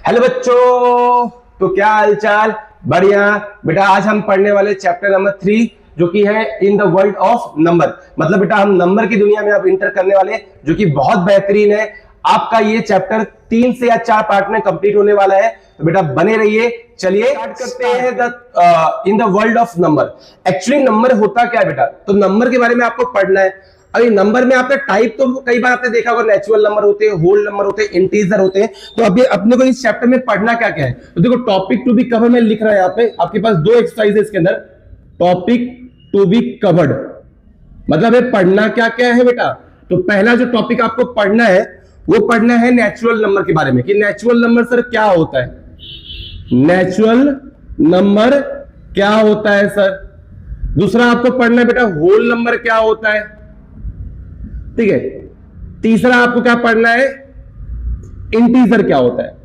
Hello बच्चों, तो क्या हालचाल। बढ़िया बेटा। आज हम पढ़ने वाले चैप्टर नंबर 3 जो कि है in the world of number. मतलब बेटा हम नंबर की दुनिया में अब इंटर करने वाले, जो कि बहुत बेहतरीन है। आपका ये चैप्टर 3 से या 4 पार्ट में कंप्लीट होने वाला है, तो बेटा बने रहिए। चलिए स्टार्ट करते हैं in the world of number. Actually number होता क्या है बेटा, तो नंबर के बारे में आपको पढ़ना है। अभी नंबर में आपने टाइप तो कई बार आपने देखा होगा, नेचुरल नंबर होते हैं, होल नंबर होते हैं, इंटीजर होते हैं। तो अभी अपने को इस चैप्टर में पढ़ना क्या क्या है, तो देखो टॉपिक टू बी कवर में लिख रहा है यहाँ पे आपके पास 2 एक्सरसाइज है इसके अंदर। टॉपिक टू बी कवर्ड मतलब है पढ़ना क्या क्या है बेटा। तो पहला जो टॉपिक आपको पढ़ना है वो पढ़ना है नेचुरल नंबर के बारे में, कि नेचुरल नंबर सर क्या होता है। नेचुरल नंबर क्या होता है सर। दूसरा आपको पढ़ना है बेटा होल नंबर क्या होता है, ठीक है। तीसरा आपको क्या पढ़ना है, इंटीजर क्या होता है।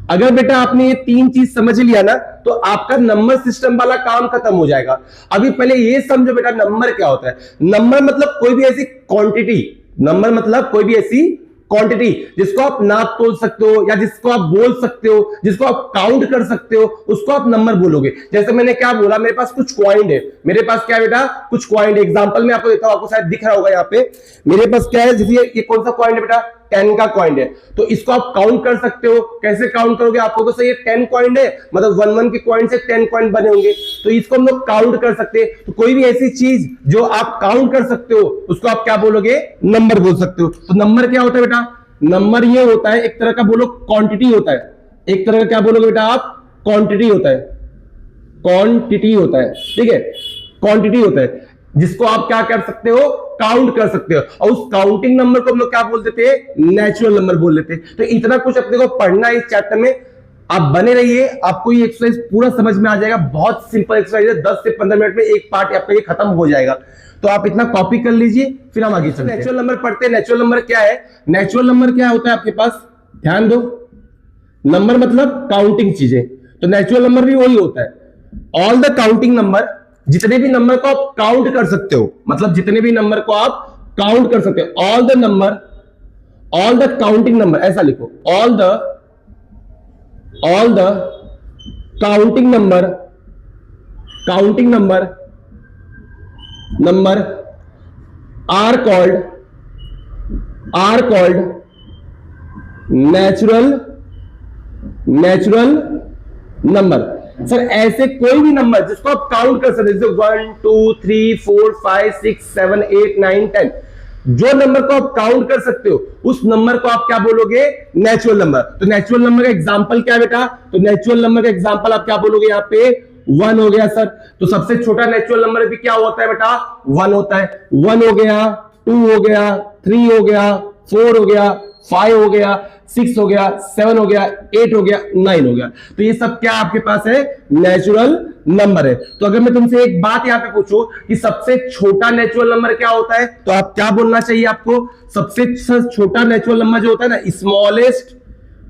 अगर बेटा आपने ये 3 चीज समझ लिया ना, तो आपका नंबर सिस्टम वाला काम खत्म हो जाएगा। अभी पहले ये समझो बेटा नंबर क्या होता है। नंबर मतलब कोई भी ऐसी क्वांटिटी, नंबर मतलब कोई भी ऐसी क्वांटिटी जिसको आप नाप तोल सकते हो, या जिसको आप बोल सकते हो, जिसको आप काउंट कर सकते हो, उसको आप नंबर बोलोगे। जैसे मैंने क्या बोला, मेरे पास कुछ कॉइन है, मेरे पास क्या है बेटा, कुछ कॉइन। एग्जांपल में आपको देता हूं, आपको शायद दिख रहा होगा यहाँ पे। मेरे पास क्या है, जैसे ये कौन सा कॉइन है बेटा, 10 का कॉइन है। तो इसको आप काउंट कर सकते हो। कैसे काउंट करोगे, आपको तो सही 10 कॉइन है, मतलब 1 के कॉइन से 10 कॉइन बने होंगे, तो इसको हम लोग काउंट कर सकते हैं। तो कोई भी ऐसी चीज जो आप काउंट कर सकते हो उसको आप क्या बोलोगे, नंबर बोल सकते हो। तो नंबर क्या होता है बेटा, नंबर ये होता है एक तरह का, बोलो क्वांटिटी होता है। एक तरह का क्या बोलोगे बेटा आप, क्वांटिटी होता है। क्वांटिटी होता है, ठीक है, क्वांटिटी होता है जिसको आप क्या कर सकते हो, काउंट कर सकते हो। और उस काउंटिंग नंबर को हम लोग क्या बोल देते हैं, नेचुरल नंबर बोल देते हैं। तो इतना कुछ अपने को पढ़ना है इस चैप्टर में। आप बने रहिए, आपको ये एक्सरसाइज पूरा समझ में आ जाएगा। बहुत सिंपल एक्सरसाइज है, 10 से 15 मिनट में एक पार्ट आपका ये खत्म हो जाएगा। तो आप इतना कॉपी कर लीजिए, फिर हम आगे चलते हैं। नेचुरल नंबर पढ़ते हैं। नेचुरल नंबर क्या है, नेचुरल नंबर क्या होता है आपके पास, ध्यान दो। नंबर मतलब काउंटिंग चीजें, तो नेचुरल नंबर भी वही होता है। ऑल द काउंटिंग नंबर, जितने भी नंबर को आप काउंट कर सकते हो, मतलब जितने भी नंबर को आप काउंट कर सकते हो। All the number, all the counting number, ऐसा लिखो, all the counting number, counting number are called natural number। Sir ऐसे कोई भी नंबर जिसको आप काउंट कर सकते, जैसे 1 2 3 4 5 6 7 8 9 10, जो नंबर को आप काउंट कर सकते हो उस नंबर को आप क्या बोलोगे, नेचुरल नंबर। तो नेचुरल नंबर का एग्जांपल क्या है बेटा, तो नेचुरल नंबर का एग्जांपल आप क्या बोलोगे, यहाँ पे 1 हो गया सर। तो सबसे छोटा नेचुरल नंबर भी क्या होता है बेटा, 1 होता है। 1 हो गया, 2 हो गया, 3 हो गया, 4 हो गया, 5 हो गया, 6 हो गया, 7 हो गया, 8 हो गया, 9 हो गया। तो ये सब क्या आपके पास है, नेचुरल नंबर है। तो अगर मैं तुमसे एक बात यहाँ पे पूछूं कि सबसे छोटा नेचुरल नंबर क्या होता है, तो आप क्या बोलना चाहिए आपको, सबसे छोटा नेचुरल नंबर जो होता है ना,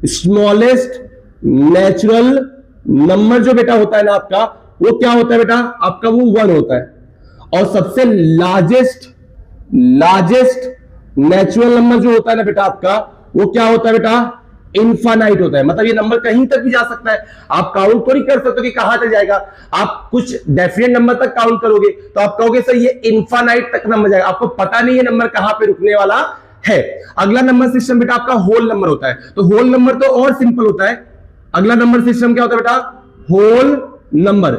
स्मॉलेस्ट नेचुरल नंबर जो बेटा होता है ना आपका, वो क्या होता है बेटा, आपका वो 1 होता है। और सबसे लार्जेस्ट नेचुरल नंबर जो होता है ना बेटा आपका, वो क्या होता है बेटा, इनफाइनाइट होता है। मतलब ये नंबर कहीं तक भी जा सकता है, आप काउंट तो नहीं कर सकते कि कहां तक जाएगा। आप कुछ डेफिनेट नंबर तक काउंट करोगे तो आप कहोगे सर ये इनफाइनाइट तक नंबर जाएगा, आपको पता नहीं है नंबर कहां पे रुकने वाला है। अगला नंबर सिस्टम बेटा आपका होल नंबर होता है। तो होल नंबर तो और सिंपल होता है। अगला नंबर सिस्टम क्या होता है बेटा, होल नंबर।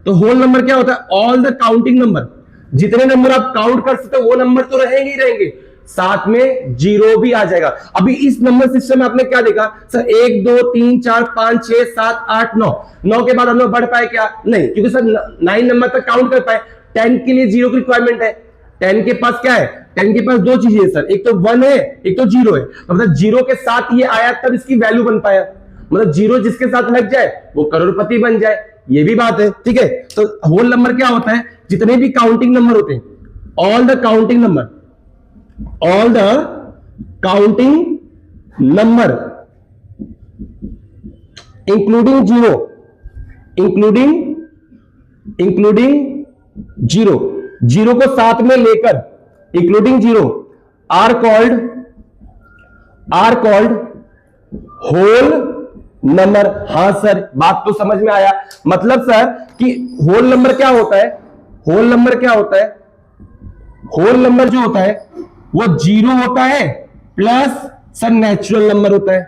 तो होल नंबर क्या होता है, ऑल द काउंटिंग नंबर, जितने नंबर आप काउंट कर सकते हो वो नंबर तो रहेंगे ही रहेंगे, साथ में 0 भी आ जाएगा। अभी इस नंबर सिस्टम में आपने क्या देखा सर, 1 2 3 4 5 6 7 8 9, 9 के बाद हम लोग बढ़ पाए क्या, नहीं, क्योंकि सर 9 नंबर तक काउंट कर पाए। 10 के लिए 0 की रिक्वायरमेंट है। 10 के पास क्या है, 10 के पास 2 चीजें है सर, एक तो 1 है, एक तो 0 है। तो मतलब 0 के साथ ये आया तब इसकी वैल्यू बन पाया, मतलब 0 जिसके साथ लग जाए वो करोड़पति बन जाए, ये भी बात है, ठीक है। तो होल नंबर क्या होता है, जितने भी काउंटिंग नंबर होते हैं, all the counting number including zero को साथ में लेकर, including 0, are called whole number. हाँ सर, बात तो समझ में आया। मतलब सर कि होल नंबर क्या होता है, होल नंबर क्या होता है, होल नंबर जो होता है वो जीरो होता है प्लस सर नेचुरल नंबर होता है।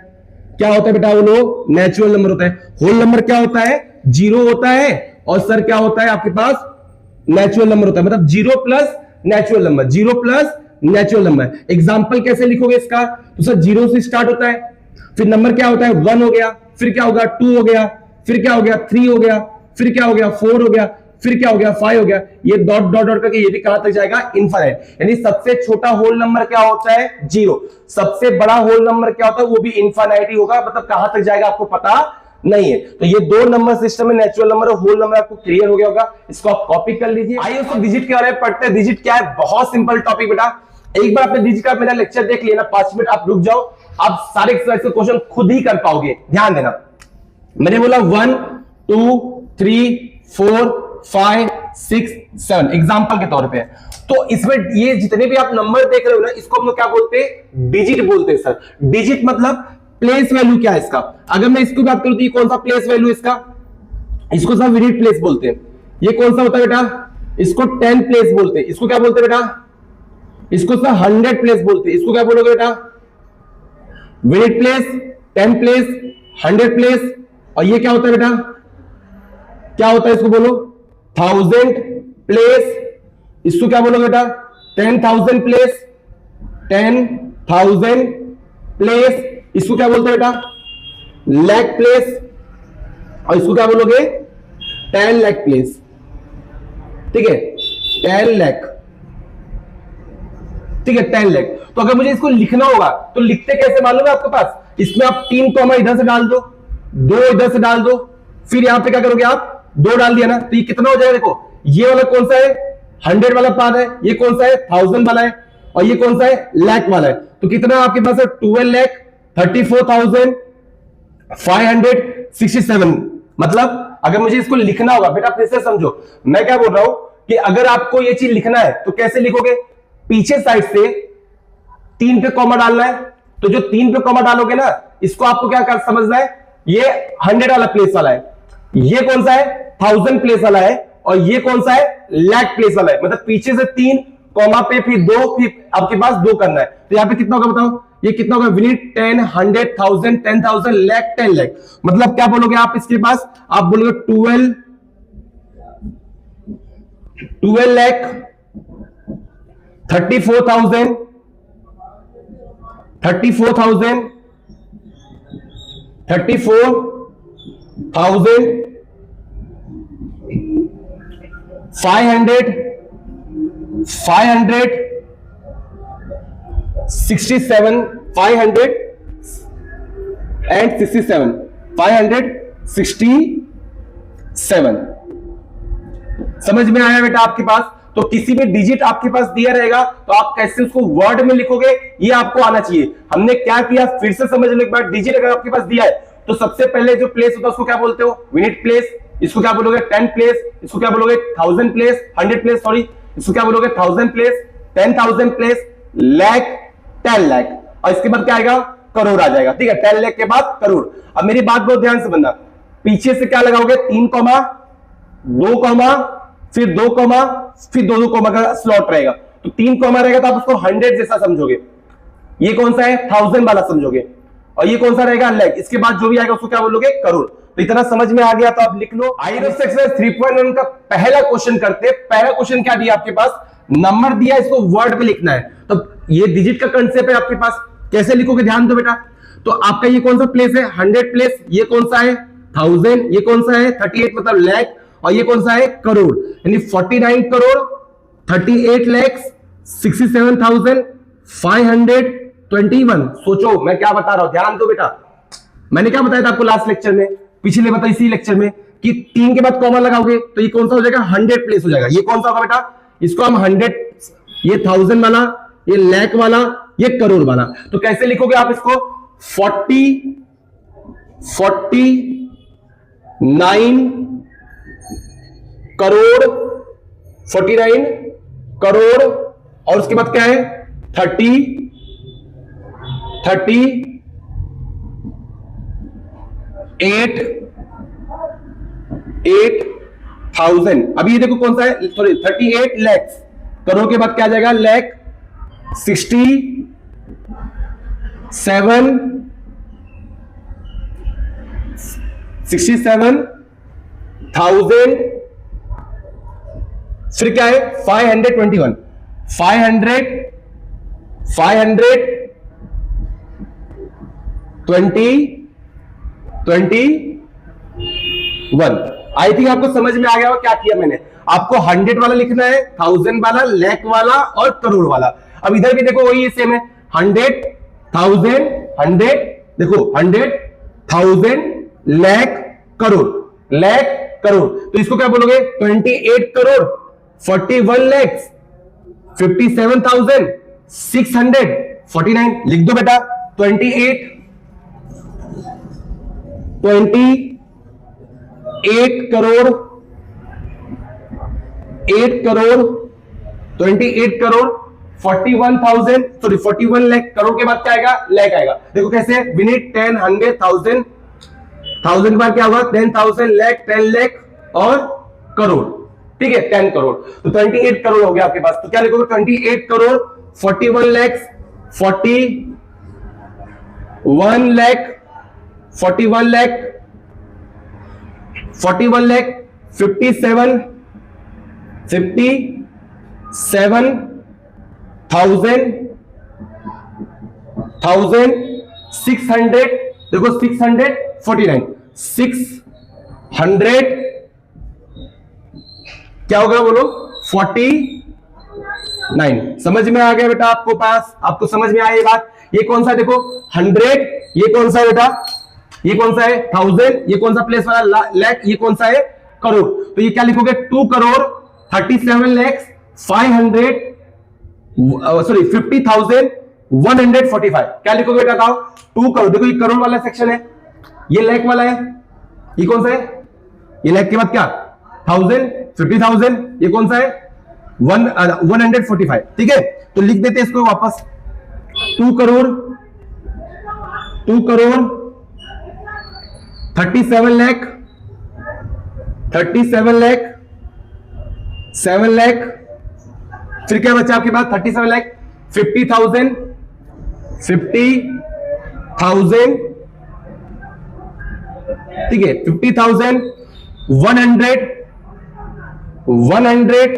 क्या होता है बेटा, वो नेचुरल नंबर होता है। होल नंबर क्या होता है, जीरो होता है, और सर क्या होता है आपके पास, नेचुरल नंबर होता है। मतलब zero plus natural number, zero plus natural number. Example कैसे लिखोगे इसका, तो सर जीरो से स्टार्ट होता है, फिर नंबर क्या होता है, वन हो गया, फिर क्या होगा, टू हो गया, फिर क्या हो गया, थ्री हो गया, फिर क्या हो गया, फोर हो गया, फिर क्या हो गया, फाइव हो गया। ये डॉट डॉट डॉट करके ये भी कहां तक जाएगा, इनफाइनाइट। यानी सबसे छोटा होल नंबर क्या होता है, जीरो। सबसे बड़ा होल नंबर क्या होता है, वो भी इनफाइनाइट ही होगा। मतलब कहां तक जाएगा आपको पता नहीं है। तो ये दो नंबर सिस्टम में नेचुरल नंबर और होल नंबर आपको क्लियर हो गया होगा। इसको आप कॉपी कर लीजिए। आइए उसको डिजिट के बारे में पढ़ते हैं। डिजिट क्या है, बहुत सिंपल टॉपिक बेटा। एक बार आपने डिजिट का मेरा लेक्चर देख लिया ना, 5 मिनट आप रुक जाओ, आप सारे एक्सरसाइज के क्वेश्चन खुद ही कर पाओगे। ध्यान देना, मैंने बोला 1 2 3 4 5 6 7 एग्जांपल के तौर पे। तो इसमें ये जितने भी आप नंबर देख रहे हो ना, इसको हम लोग क्या बोलते हैं, डिजिट बोलते हैं सर। डिजिट मतलब प्लेस वैल्यू क्या है इसका। अगर मैं इसको बात करूं तो ये कौन सा प्लेस वैल्यू इसका, इसको सर यूनिट प्लेस बोलते हैं। ये कौन सा होता है बेटा, इसको 10 प्लेस बोलते हैं। इसको क्या बोलते हैं बेटा, इसको सर 100 प्लेस बोलते हैं। इसको क्या बोलोगे बेटा, यूनिट प्लेस, 10 प्लेस, 100 प्लेस। और ये क्या होता है बेटा, क्या होता है इसको बोलो, 1000 प्लेस। इसको क्या बोलोगे बेटा, 10,000 प्लेस, 10,000 प्लेस। इसको क्या बोलते हैं बेटा, लाख प्लेस। और इसको क्या बोलोगे, 10 लाख प्लेस। ठीक है, 10 लाख, ठीक है, 10 लाख। तो अगर मुझे इसको लिखना होगा तो लिखते कैसे मालूम है आपके पास, इसमें आप 3 कॉमा इधर से डाल दो, 2 इधर से डाल दो, फिर यहां पे क्या करोगे आप, 2 डाल दिया ना, तो ये कितना हो जाएगा। देखो ये वाला कौन सा है, 100 वाला पार्ट है, ये कौन सा है, 1000 वाला है, और ये कौन सा है, लाख वाला है। तो कितना आपके पास है, 12,34,567। मतलब अगर मुझे इसको लिखना होगा बेटा, फिर से समझो मैं क्या बोल रहा हूं, कि अगर आपको ये चीज लिखना है तो कैसे लिखोगे, पीछे साइड से 3 पे कॉमा डालना है। तो जो 3 पे कॉमा डालोगे ना, इसको आपको क्या कर समझना है, ये 100 वाला प्लेस वाला है, ये कौन सा है, 1000 प्लेस वाला है, और ये कौन सा है, लाख प्लेस वाला है। मतलब पीछे से 3 कॉमा पे फिर 2, फिर आपके पास 2 करना है। तो यहां पे कितना होगा बताओ, ये कितना होगा, यूनिट 10 100 1000 10,000 लाख 10 लाख। मतलब क्या बोलोगे आप इसके पास, आप बोलोगे 12 लाख 34,000 500 567 567 समझ में आया बेटा आपके पास। तो किसी भी डिजिट आपके पास दिया रहेगा तो आप कैसे उसको वर्ड में लिखोगे, ये आपको आना चाहिए। हमने क्या किया, फिर से समझ लो एक बार। डिजिट अगर आपके पास दिया है तो सबसे पहले जो प्लेस होता है उसको क्या बोलते हो, यूनिट प्लेस। इसको क्या बोलोगे, 10 प्लेस। इसको क्या बोलोगे, 1000 प्लेस, 100 प्लेस सॉरी। इसको क्या बोलोगे, 1000 प्लेस, 10,000 प्लेस, लाख, 10 लाख। और इसके बाद क्या आएगा, करोड़ आ जाएगा। ठीक है, 10 लाख के बाद करोड़। अब मेरी बात बहुत ध्यान से बनना, पीछे से क्या लगाओगे, 3 कॉमा 2 कॉमा फिर 2 कॉमा फिर 2 कॉमा का स्लॉट रहेगा। तो 3 कॉमा रहेगा तो आप उसको 100 जैसा समझोगे। ये कौन सा है, 1000 वाला समझोगे। और ये कौन सा रहेगा, लाख। इसके बाद जो भी आएगा उसको क्या बोलोगे, करोड़। तो इतना समझ में आ गया तो आप लिख लो। आइए एक्सरसाइज 3.1 का पहला क्वेश्चन करते हैं। पहला क्वेश्चन क्या दिया आपके पास, नंबर दिया, इसको वर्ड में लिखना है। तो ये डिजिट का कंसेप्ट है आपके पास, कैसे लिखोगे ध्यान दो बेटा। तो आपका ये कौन सा प्लेस है, 100 प्लेस, ये कौन सा है 1000, ये कौन सा है 38 मतलब लाख, और ये कौन सा है करोड़। यानी 49 करोड़ 38 लाख 67,521। सोचो मैं क्या बता रहा हूं, ध्यान दो बेटा। मैंने क्या बताया था आपको लास्ट लेक्चर में, पिछले बताया इसी लेक्चर में, कि 3 के बाद कॉमा लगाओगे तो ये कौन सा हो जाएगा, 100 प्लेस हो जाएगा। ये कौन सा होगा बेटा, इसको हम 100, ये 1000 वाला, ये लाख वाला, ये करोड़ वाला। तो कैसे लिखोगे आप इसको, 49 करोड़ 49 करोड़, और उसके बाद क्या है 30 38,000। अभी ये देखो कौन सा है, सॉरी 38 लाख, करोड़ के बाद क्या आ जाएगा, लाख 67,000, फिर क्या है 521, 521। आई थिंक आपको समझ में आ गया होगा क्या किया मैंने। आपको 100 वाला लिखना है, 1000 वाला, लाख वाला और करोड़ वाला। अब इधर भी देखो वही सेम है, 100, 1000, 100, देखो 100, 1000, लाख, करोड़, लाख, करोड़। तो इसको क्या बोलोगे, 28 करोड़ 41 लाख 57,649। लिख दो बेटा, 28 करोड़ 28 करोड़ 41,000, सॉरी 41 लाख, करोड़ के बाद क्या आएगा, लाख आएगा। देखो कैसे, we need 10, 100, 1000, 1000 के बाद क्या होगा, 10,000, लाख, 10 लाख और करोड़, ठीक है 10 करोड़। तो 28 करोड़ हो गया आपके पास। तो क्या लिखोगे, 28 करोड़ 41 लाख 41 लाख 41 लाख 57,000 600, देखो 649, 600 क्या होगा बोलो, 49। समझ में आ गया बेटा आपको पास, आपको समझ में आई ये बात। ये कौन सा देखो 100, ये कौन सा है बेटा, ये कौन सा है 1000, ये कौन सा प्लेस वाला लाख, ये कौन सा है करोड़। तो ये क्या लिखोगे, 2 करोड़ 37 लाख 500, सॉरी 50,145। क्या लिखोगे बेटा बताओ, 2 करोड़, देखो ये करोड़ वाला सेक्शन है, ये लाख वाला है, ये कौन सा है, ये लाख के बाद क्या 1000, 50,000, ये कौन सा है 145, ठीक है। तो लिख देते हैं इसको वापस, 2 करोड़ 37 लाख 7 लाख, फिर क्या बचा आपके पास 37 लाख 50,000, ठीक है 50,000, 100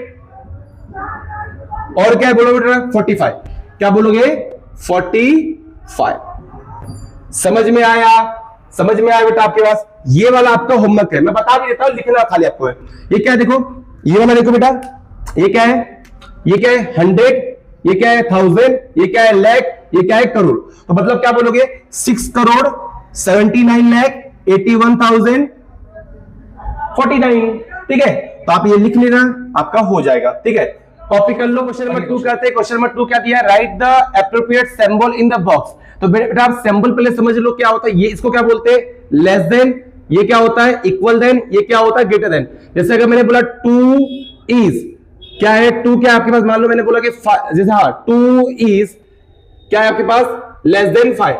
और क्या बोलोगे बेटा 45, क्या बोलोगे 45। समझ में आया, समझ में आया बेटा आपके पास। ये वाला आपका होमवर्क है, मैं बता भी देता हूं, लिखना खाली आपको है। ये क्या है देखो, ये वाला देखो बेटा, ये क्या है, ये क्या है 100, ये क्या है 1000, ये क्या है लाख, ये क्या है करोड़। तो मतलब क्या बोलोगे 6 करोड़ 79 लाख 81,049, ठीक है। तो आप ये लिख लेना, आपका हो जाएगा, ठीक है। कॉपी कर लो। क्वेश्चन नंबर 2 कहते हैं, क्वेश्चन नंबर 2 क्या दिया, right the appropriate symbol in the box. तो बेटा आप सिंबल पहले समझ लो क्या होता है। ये इसको क्या बोलते हैं, लेस देन, ये क्या होता है इक्वल देन, ये क्या होता है ग्रेटर देन। जैसे अगर मैंने बोला 2 इज, क्या है 2, क्या आपके पास, मान लो मैंने बोला कि जैसे हाँ 2 इज क्या है आपके पास लेस देन 5।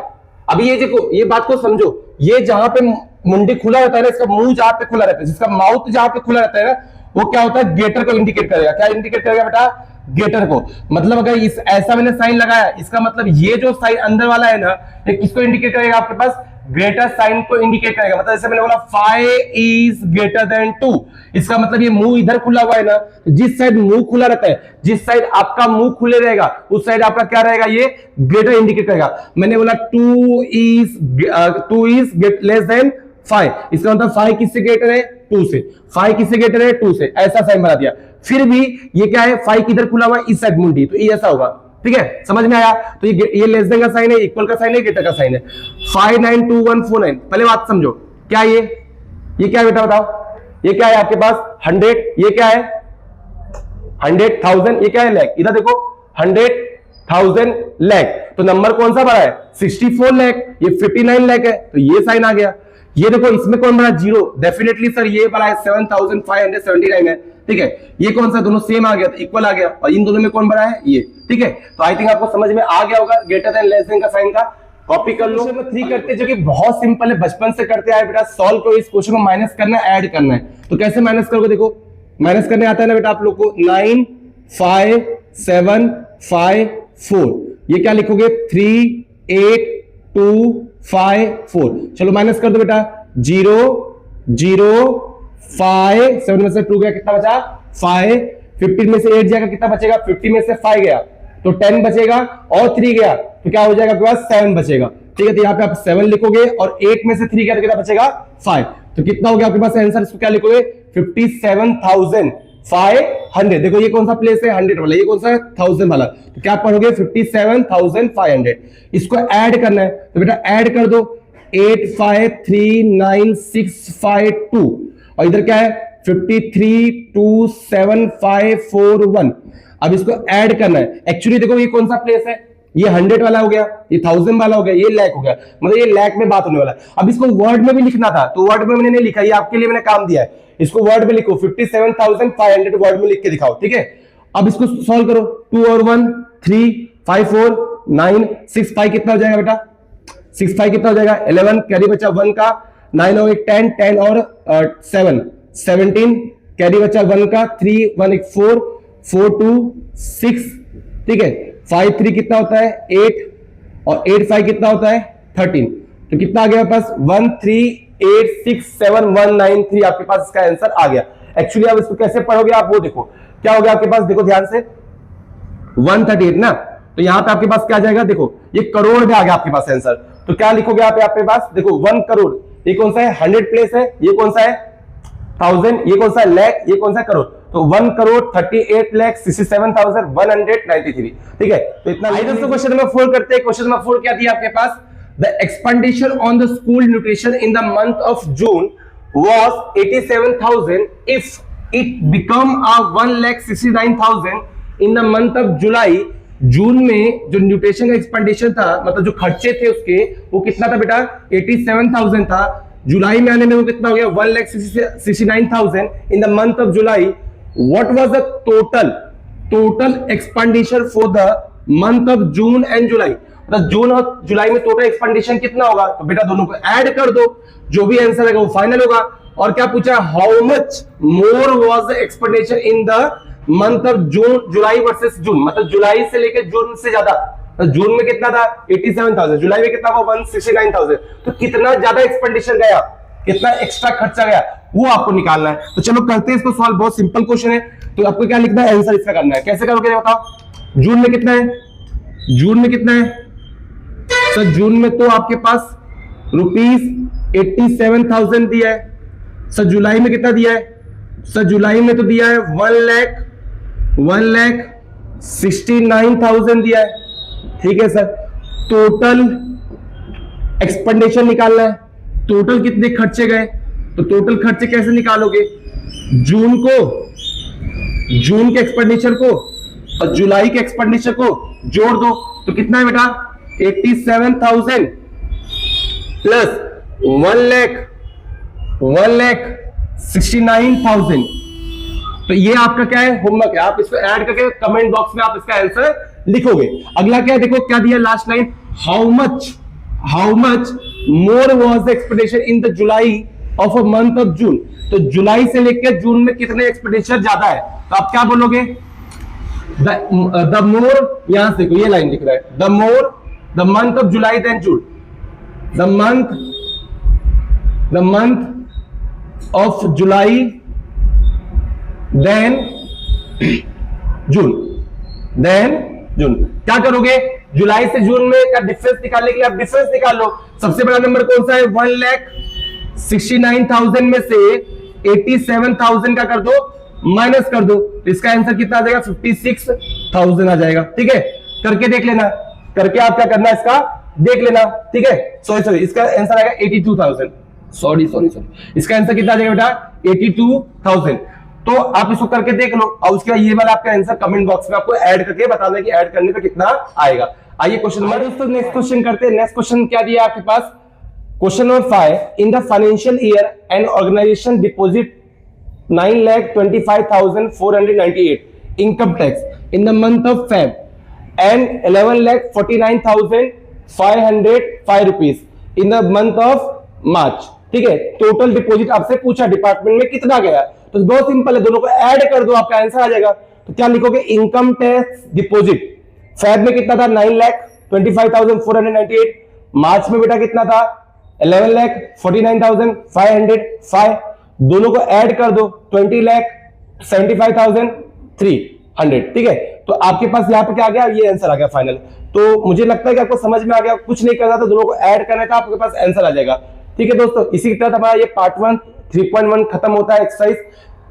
अभी ये देखो, ये बात को समझो, ये जहां पे मुंडी खुला रहता है ना, इसका मुंह जहां पे खुला रहता है, जिसका माउथ जहां पे खुला रहता है ना, वो क्या होता है ग्रेटर को इंडिकेट करेगा। क्या इंडिकेट करेगा बेटा, ग्रेटर को। मतलब अगर इस ऐसा मैंने साइन लगाया, इसका मतलब ये जो साइन अंदर वाला है ना, ये किसको इंडिकेट करेगा आपके पास, ग्रेटर साइन को इंडिकेट करेगा। मतलब जैसे मैंने बोला 5 इज ग्रेटर देन 2, इसका मतलब ये मुंह इधर खुला हुआ है ना, जिस साइड मुंह खुला रहता है, जिस साइड आपका मुंह खुले रहेगा उस साइड आपका क्या रहेगा, ये ग्रेटर इंडिकेट करेगा। मैंने बोला 2 इज लेस देन 5, इसका मतलब 5 किससे ग्रेटर है 2 से, 5 किससे ग्रेटर है 2 से, ऐसा साइन बना दिया। फिर भी ये क्या है 5 किधर खुला हुआ है, इस साइड मुंडी, तो ये ऐसा होगा, ठीक है। समझ में आया। तो ये लेस देन का साइन है, इक्वल का साइन है, ग्रेटर का साइन है। 592149, पहले बात समझो, क्या ये क्या है बेटा बताओ, ये क्या है आपके पास 100, ये क्या है 100,000, ये क्या है लाख। इधर देखो 100,000 लाख, तो नंबर कौन सा बड़ा है 64 लाख, ये 59 लाख है, तो ये साइन आ गया। ये देखो इसमें कौन बड़ा, 0, डेफिनेटली सर ये बड़ा है 7,579 है, ठीक है। ये कौन सा, दोनों सेम आ गया, तो इक्वल आ गया। और इन दोनों में कौन बड़ा है, ये, ठीक है। तो आई थिंक आपको समझ में आ गया होगा ग्रेटर देन लेस देन का साइन का कॉपी कर लो। क्वेश्चन नंबर 3 करते हैं जो कि बहुत सिंपल है, बचपन से करते आए बेटा। सॉल्व करो इस क्वेश्चन को, माइनस करना है, ऐड करना है। तो कैसे माइनस करोगे, देखो माइनस करने आता है ना बेटा आप लोग को। 9 5 7 5 4, ये क्या लिखोगे 3 8 2 5 4। चलो माइनस कर दो बेटा। 0 0 5 7 में से 2 गया, कितना बचा 5। 15 में से 8 जाएगा, कितना बचेगा 50 में से 5 गया तो 10 बचेगा, और 3 गया तो क्या हो जाएगा आपके पास 7 बचेगा। ठीक है, तो यहाँ पे आप 7 लिखोगे और 8 में से 3 गया तो कितना बचेगा 5। तो कितना हो गया आपके पास आंसर, इसको क्या लिखोगे 57,500। देखो ये कौन सा प्लेस है 100 वाला, ये कौन सा है 1000 वाला, तो क्या पढ़ोगे 57,500। इसको ऐड करना है तो बेटा ऐड कर दो 8539652 और इधर क्या है 532751। अब इसको ऐड करना है। एक्चुअली देखो ये कौन सा प्लेस है, ये 100 वाला हो गया, ये 1000 वाला हो गया, ये लैक हो गया, मतलब ये लैक में बात होने वाला है। अब इसको वर्ड में भी लिखना था तो वर्ड में मैंने नहीं लिखा, ये आपके लिए मैंने काम दिया है। इसको वर्ड में लिखो 57,500 वर्ड में लिख के दिखाओ। ठीक है, अब इसको सॉल्व करो। 2 और 1 3 5 4 9 6 5 कितना हो जाएगा बेटा 6 5 कितना हो जाएगा 11, कैरी बचा 1 का, 9 और 1 10 10 और 7 17, कैरी बचा 1 का, 3 1 1 4 4 2 6। ठीक है, 5 3 कितना होता है 8 और 8 5 कितना होता है 13। तो कितना आ गया पास 1386719 आपके पास इसका आंसर आ गया। एक्चुअली आप इसको कैसे पढ़ोगे आप वो देखो क्या हो गया आपके पास, देखो ध्यान से 138 ना, तो यहां पे आपके पास क्या जाएगा, देखो ये करोड़ में आ गया आपके पास आंसर। तो क्या लिखोगे आप आपके पास, देखो 1 करोड़, ये कौन सा है 100 प्लेस है, ये कौन सा है 1000, ये कौन सा है लैख, ये कौन सा है करोड़। तो 1 करोड़ 38,67,193। ठीक है, तो इतना। दोस्तों क्वेश्चन नंबर 4 करते हैं। क्वेश्चन नंबर 4 क्या दिया आपके पास, the expenditure on the school nutrition in the month of June was 87,000 if it become a 1,69,000 in the month of July। जून में जो न्यूट्रिशन का एक्सपेंडिचर था, मतलब जो खर्चे थे उसके, वो कितना था बेटा 87,000 था। जुलाई में आने में वो कितना हो गया 1,69,000 in the month of July. What was the total expenditure for the month of June and July. मतलब जून और जुलाई में टोटल एक्सपेंडिचर कितना होगा, तो बेटा दोनों को ऐड कर दो, जो भी आंसर आएगा वो फाइनल होगा। और क्या पूछा, how much more was the expenditure in the month of June, July versus June, मतलब जुलाई से लेकर जून से ज्यादा। तो जून में कितना था 87,000, जुलाई में कितना हुआ 169,000। तो कितना ज्यादा एक्सपेंडिचर गया, कितना एक्स्ट्रा खर्चा गया, वो आपको निकालना है। तो चलो करते हैं इसको सॉल्व, बहुत सिंपल क्वेश्चन है। तो आपको क्या लिखना है, आंसर इसका करना है। कैसे करोगे बताओ, जून में कितना है, जून में कितना है सर, जून में तो आपके पास ₹87,000 दिया है। सर जुलाई में कितना दिया है, सर जुलाई में तो दिया है 1,69,000 दिया है। ठीक है सर, टोटल एक्सपेंडिचर निकालना है, टोटल कितने खर्चे गए। तो टोटल खर्चे कैसे निकालोगे, जून के एक्सपेंडिचर को और जुलाई के एक्सपेंडिचर को जोड़ दो, तो कितना है बेटा 87,000 प्लस 1,69,000। तो ये आपका क्या है, होमवर्क है। आप इसको ऐड करके कमेंट बॉक्स में आप इसका आंसर लिखोगे। अगला क्या है, देखो क्या दिया last line, how much more was the expenditure in the July of a month of जून। तो जुलाई से लेकर जून में कितने एक्सपेंडिचर ज्यादा है, तो आप क्या बोलोगे, द मोर, यहां से देखो ये लाइन लिख रहा है, the more the month of July than June, the month of July than June. क्या करोगे, जुलाई से जून में का डिफरेंस निकालने के लिए आप डिफरेंस निकाल लो। सबसे बड़ा नंबर कौन सा है, 1,69,000 में से 87,000 का कर दो, माइनस कर दो, तो इसका आंसर कितना आ जाएगा 56,000 आ जाएगा। ठीक है, करके देख लेना, करके आप क्या करना इसका देख लेना। ठीक है, सॉरी इसका आंसर आएगा 82,000। सॉरी इसका आंसर कितना आ जाएगा बेटा 82,000। तो आप इसको करके देख लो और उसके बाद ये वाला आपका आंसर कमेंट बॉक्स में आपको ऐड करके बताना है कि ऐड करने पे कितना आएगा। आइए क्वेश्चन नंबर, दोस्तों नेक्स्ट क्वेश्चन करते हैं। नेक्स्ट क्वेश्चन क्या दिया आपके पास, question number 5, in the financial year an organisation deposit 9,25,498 income tax in the month of Feb and 11,49,000 505 rupees in the month of March. ठीक है, टोटल डिपॉजिट आपसे पूछा डिपार्टमेंट में कितना गया, तो बहुत सिंपल है, दोनों को ऐड कर दो, आपका आंसर आ जाएगा। तो क्या लिखोगे, इनकम टैक्स डिपॉजिट फेब में कितना था, 9,25,498, मार्च में बेटा कितना था, 11,49,505, दोनों को ऐड कर दो, 20,75,300। ठीक है, तो आपके पास यहाँ पे क्या आ गया, ये आंसर आ गया फाइनल। तो मुझे लगता है कि आपको समझ में आ गया, कुछ नहीं करना था, दोनों को ऐड करना था, आपके पास आंसर आ जाएगा। ठीक है दोस्तों, इसी के तहत हमारा ये पार्ट 1 3.1 खत्म होता है एक्सरसाइज।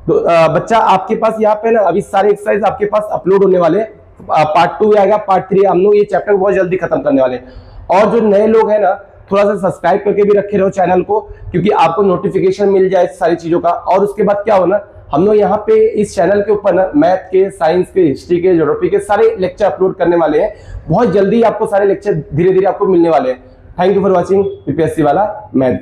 तो बच्चा आपके पास यहाँ पे ना अभी सारे एक्सरसाइज आपके पास अपलोड होने वाले, पार्ट 2 आएगा, पार्ट 3 हम लोग ये चैप्टर बहुत जल्दी खत्म करने वाले। और जो नए लोग हैं ना, थोड़ा सा सब्सक्राइब करके भी रखे रहो चैनल को, क्योंकि आपको नोटिफिकेशन मिल जाए सारी चीजों का। और उसके बाद क्या होना, हम लोग यहाँ पे इस चैनल के ऊपर ना मैथ के, साइंस के, हिस्ट्री के, ज्योग्राफी के सारे लेक्चर अपलोड करने वाले हैं। बहुत जल्दी आपको सारे लेक्चर धीरे धीरे आपको मिलने वाले हैं। Thank you for watching UPSC वाला मैथ।